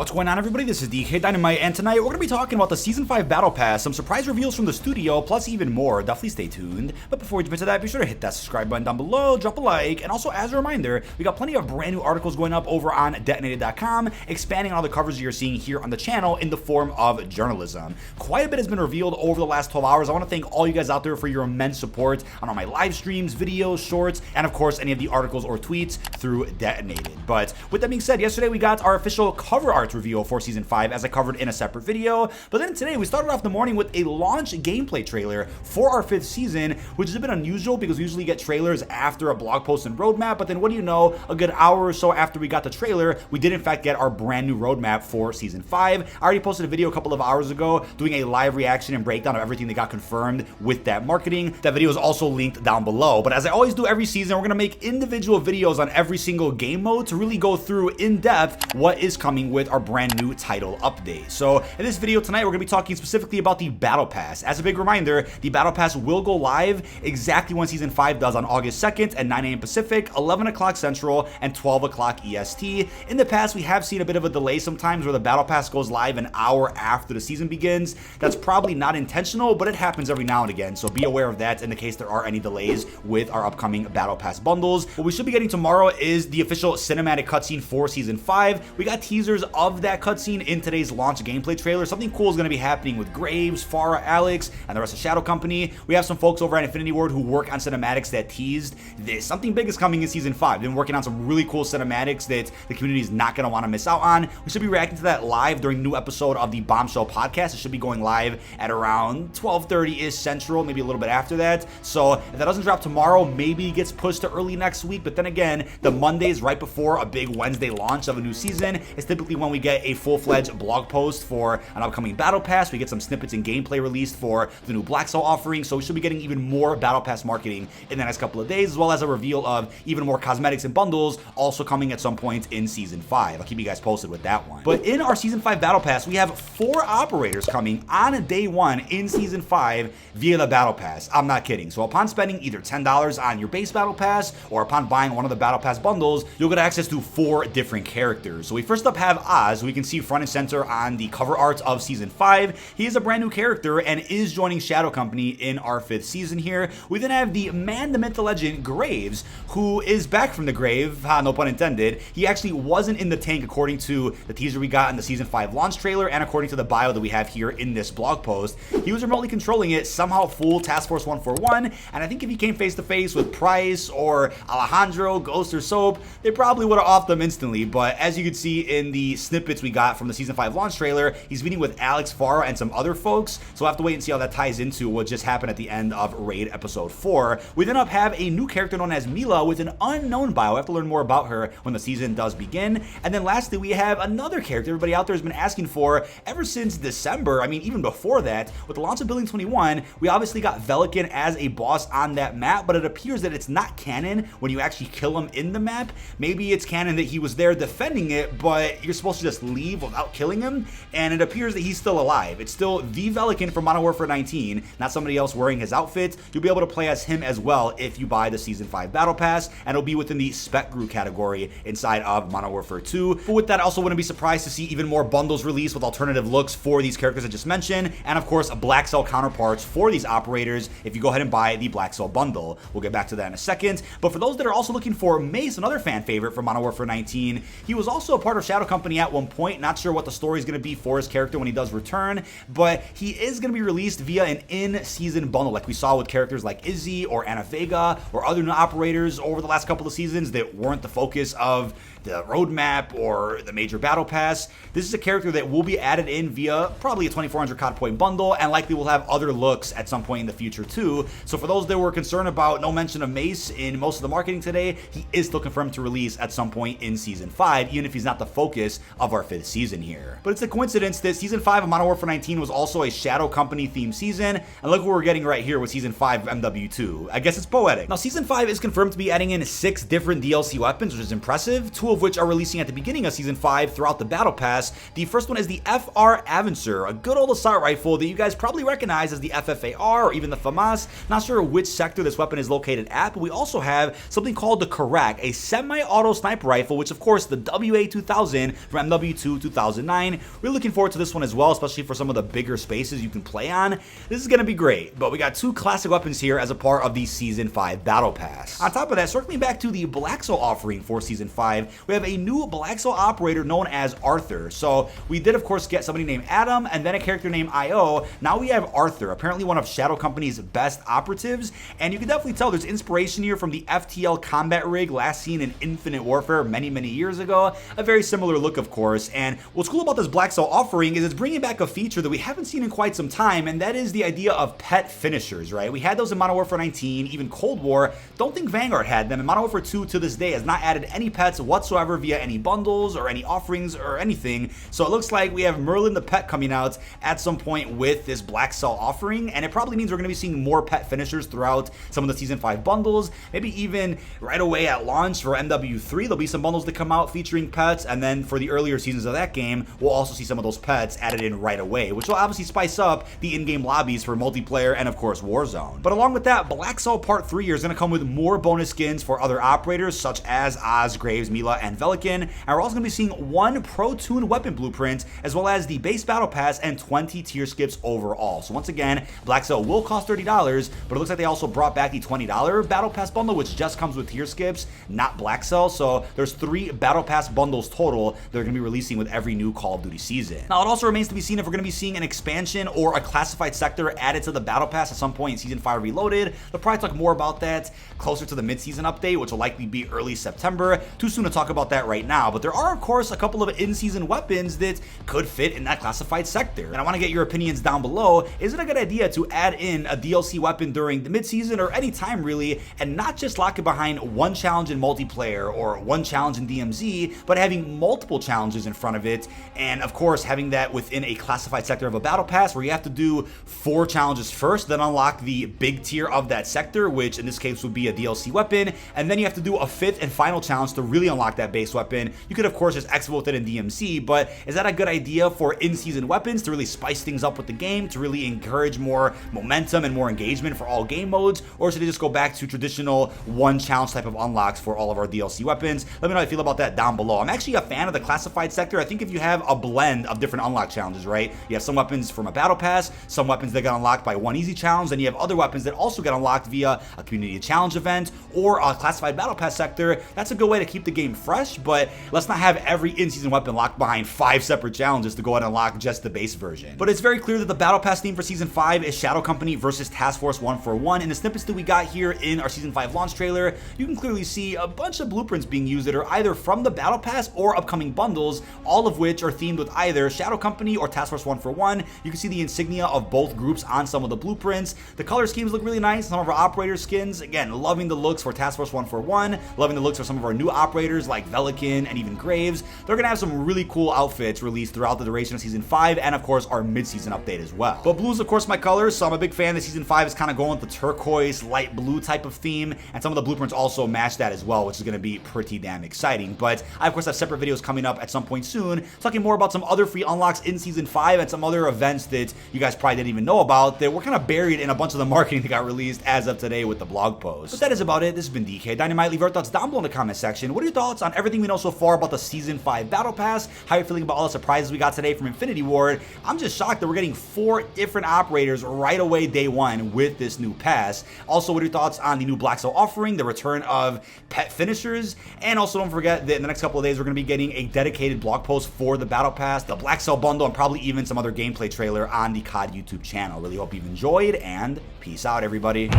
What's going on, everybody? This is dkdynamite, and tonight we're going to be talking about the Season 5 Battle Pass, some surprise reveals from the studio, plus even more. Definitely stay tuned. But before we jump into that, be sure to hit that subscribe button down below, drop a like, and also as a reminder, we got plenty of brand new articles going up over on dkdynamite.com, expanding on all the covers you're seeing here on the channel in the form of journalism. Quite a bit has been revealed over the last 12 hours. I want to thank all you guys out there for your immense support on all my live streams, videos, shorts, and of course any of the articles or tweets through Detonated. But with that being said, yesterday we got our official cover art reveal for Season 5, as I covered in a separate video. But then today we started off the morning with a launch gameplay trailer for our 5th season, which is a bit unusual because we usually get trailers after a blog post and roadmap. But then what do you know, a good hour or so after we got the trailer, we did in fact get our brand new roadmap for Season 5. I already posted a video a couple of hours ago doing a live reaction and breakdown of everything that got confirmed with that marketing. That video is also linked down below. But as I always do every season, we're going to make individual videos on every single game mode to really go through in depth what is coming with our brand new title update. So in this video tonight, we're going to be talking specifically about the Battle Pass. As a big reminder, the Battle Pass will go live exactly when Season 5 does on August 2nd at 9 a.m. Pacific, 11 o'clock Central, and 12 o'clock EST. In the past, we have seen a bit of a delay sometimes where the Battle Pass goes live an hour after the season begins. That's probably not intentional, but it happens every now and again, so be aware of that in the case there are any delays with our upcoming Battle Pass bundles. What we should be getting tomorrow is the official cinematic cutscene for Season 5. We got teasers of that cutscene in today's launch gameplay trailer. Something cool is going to be happening with Graves, Farah, Alex, and the rest of Shadow Company. We have some folks over at Infinity Ward who work on cinematics that teased this. Something big is coming in Season 5. They've been working on some really cool cinematics that the community is not going to want to miss out on. We should be reacting to that live during the new episode of the Bombshell podcast. It should be going live at around 12:30-ish Central, maybe a little bit after that. So if that doesn't drop tomorrow, maybe it gets pushed to early next week. But then again, the Mondays right before a big Wednesday launch of a new season is typically when we get a full-fledged blog post for an upcoming Battle Pass. We get some snippets and gameplay released for the new Blackcell offering. So we should be getting even more Battle Pass marketing in the next couple of days, as well as a reveal of even more cosmetics and bundles also coming at some point in Season 5. I'll keep you guys posted with that one. But in our Season 5 Battle Pass, we have 4 operators coming on day 1 in Season 5 via the Battle Pass. I'm not kidding. So upon spending either $10 on your base Battle Pass or upon buying one of the Battle Pass bundles, you'll get access to 4 different characters. So we first up have Oz, who we can see front and center on the cover art of Season 5. He is a brand new character and is joining Shadow Company in our 5th season here. We then have the man, the myth, the legend, Graves, who is back from the grave, no pun intended. He actually wasn't in the tank according to the teaser we got in the Season 5 launch trailer and according to the bio that we have here in this blog post. He was remotely controlling it, somehow fooled Task Force 141, and I think if he came face to face with Price or Alejandro, Ghost, or Soap, they probably would have offed them instantly. But as you can see in the snippets we got from the Season 5 launch trailer, he's meeting with Alex, Farah, and some other folks, so we'll have to wait and see how that ties into what just happened at the end of Raid Episode 4. We then have a new character known as Mila with an unknown bio. We have to learn more about her when the season does begin. And then lastly, we have another character everybody out there has been asking for ever since December. I mean, even before that, with the launch of Building 21, we obviously got Velikan as a boss on that map, but it appears that it's not canon when you actually kill him in the map. Maybe it's canon that he was there defending it, but you're supposed to just leave without killing him, and it appears that he's still alive. It's still the Velikan from Modern Warfare 19, not somebody else wearing his outfit. You'll be able to play as him as well if you buy the Season 5 Battle Pass, and it'll be within the Spec Group category inside of Modern Warfare 2. But with that, I also wouldn't be surprised to see even more bundles released with alternative looks for these characters I just mentioned, and of course, Blackcell counterparts for these operators if you go ahead and buy the Blackcell bundle. We'll get back to that in a second. But for those that are also looking for Mace, another fan favorite from Modern Warfare 19, he was also a part of Shadow Company at one point. Not sure what the story is going to be for his character when he does return, but he is going to be released via an in-season bundle like we saw with characters like Izzy or Ana Vega or other new operators over the last couple of seasons that weren't the focus of the roadmap or the major Battle Pass. This is a character that will be added in via probably a 2400 COD point bundle, and likely will have other looks at some point in the future too. So for those that were concerned about no mention of Mace in most of the marketing today, he is still confirmed to release at some point in Season 5, even if he's not the focus of our 5th season here. But it's a coincidence that Season 5 of Modern Warfare 19 was also a Shadow Company themed season, and look what we're getting right here with Season 5 of MW2. I guess it's poetic. Now, Season 5 is confirmed to be adding in 6 different DLC weapons, which is impressive, 2 of which are releasing at the beginning of Season 5 throughout the Battle Pass. The first one is the FR Aventure, a good old assault rifle that you guys probably recognize as the FFAR or even the FAMAS. Not sure which sector this weapon is located at, but we also have something called the Karak, a semi-auto sniper rifle, which of course the WA-2000 from MW2 2009. Really looking forward to this one as well, especially for some of the bigger spaces you can play on. This is going to be great, but we got 2 classic weapons here as a part of the Season 5 Battle Pass. On top of that, circling back to the Blackcell offering for Season 5, we have a new Blackcell operator known as Arthur. So we did, of course, get somebody named Adam and then a character named IO. Now we have Arthur, apparently one of Shadow Company's best operatives, and you can definitely tell there's inspiration here from the FTL combat rig last seen in Infinite Warfare many years ago. A very similar look, of course, and what's cool about this Blackcell offering is it's bringing back a feature that we haven't seen in quite some time, and that is the idea of pet finishers, right? We had those in Modern Warfare 19, even Cold War. Don't think Vanguard had them, and Modern Warfare 2 to this day has not added any pets whatsoever via any bundles or any offerings or anything. So it looks like we have Merlin the pet coming out at some point with this Blackcell offering, and it probably means we're going to be seeing more pet finishers throughout some of the Season 5 bundles, maybe even right away at launch for MW3. There'll be some bundles that come out featuring pets, and then for the earlier seasons of that game, we'll also see some of those pets added in right away, which will obviously spice up the in-game lobbies for multiplayer and, of course, Warzone. But along with that, Blackcell Part 3 is going to come with more bonus skins for other operators, such as Oz, Graves, Mila, and Velikan, and we're also going to be seeing 1 Pro-Tune weapon blueprint, as well as the base Battle Pass and 20 tier skips overall. So once again, Blackcell will cost $30, but it looks like they also brought back the $20 Battle Pass bundle, which just comes with tier skips, not Blackcell. So there's 3 Battle Pass bundles total they're going to be releasing with every new Call of Duty season. Now, it also remains to be seen if we're going to be seeing an expansion or a classified sector added to the Battle Pass at some point in Season 5 Reloaded. They'll probably talk more about that closer to the mid-season update, which will likely be early September. Too soon to talk about that right now, but there are, of course, a couple of in-season weapons that could fit in that classified sector. And I want to get your opinions down below. Is it a good idea to add in a DLC weapon during the mid-season or any time really, and not just lock it behind one challenge in multiplayer or one challenge in DMZ, but having multiple challenges in front of it, and of course having that within a classified sector of a Battle Pass where you have to do 4 challenges first, then unlock the big tier of that sector, which in this case would be a DLC weapon, and then you have to do a 5th and final challenge to really unlock that base weapon. You could, of course, just exit with it in DMZ, but is that a good idea for in-season weapons to really spice things up with the game, to really encourage more momentum and more engagement for all game modes, or should they just go back to traditional 1 challenge type of unlocks for all of our DLC weapons? Let me know how you feel about that down below. I'm actually a fan of the classified sector. I think if you have a blend of different unlock challenges, right? You have some weapons from a Battle Pass, some weapons that get unlocked by 1 easy challenge, then you have other weapons that also get unlocked via a community challenge event or a classified Battle Pass sector. That's a good way to keep the game fresh, but let's not have every in-season weapon locked behind 5 separate challenges to go ahead and unlock just the base version. But it's very clear that the Battle Pass theme for Season 5 is Shadow Company versus Task Force 141. In the snippets that we got here in our Season 5 launch trailer, you can clearly see a bunch of blueprints being used that are either from the Battle Pass or upcoming bundles, all of which are themed with either Shadow Company or Task Force 141. You can see the insignia of both groups on some of the blueprints. The color schemes look really nice. Some of our operator skins, again, loving the looks for Task Force 141, loving the looks for some of our new operators like Velikan and even Graves. They're going to have some really cool outfits released throughout the duration of Season 5 and, of course, our mid-season update as well. But blue is, of course, my colors, so I'm a big fan that Season 5 is kind of going with the turquoise, light blue type of theme, and some of the blueprints also match that as well, which is going to be pretty damn exciting. But I, of course, have separate videos coming up at some point soon, talking more about some other free unlocks in Season 5 and some other events that you guys probably didn't even know about that were kind of buried in a bunch of the marketing that got released as of today with the blog post. But that is about it. This has been dkdynamite. Leave your thoughts down below in the comment section. What are your thoughts on everything we know so far about the Season 5 Battle Pass? How are you feeling about all the surprises we got today from Infinity Ward? I'm just shocked that we're getting 4 different operators right away day 1 with this new pass. Also, what are your thoughts on the new Blackcell offering, the return of pet finishers, and also don't forget that in the next couple of days we're going to be getting a dedicated blog post for the Battle Pass, the Blackcell bundle, and probably even some other gameplay trailer on the COD YouTube channel. Really hope you've enjoyed, and peace out, everybody.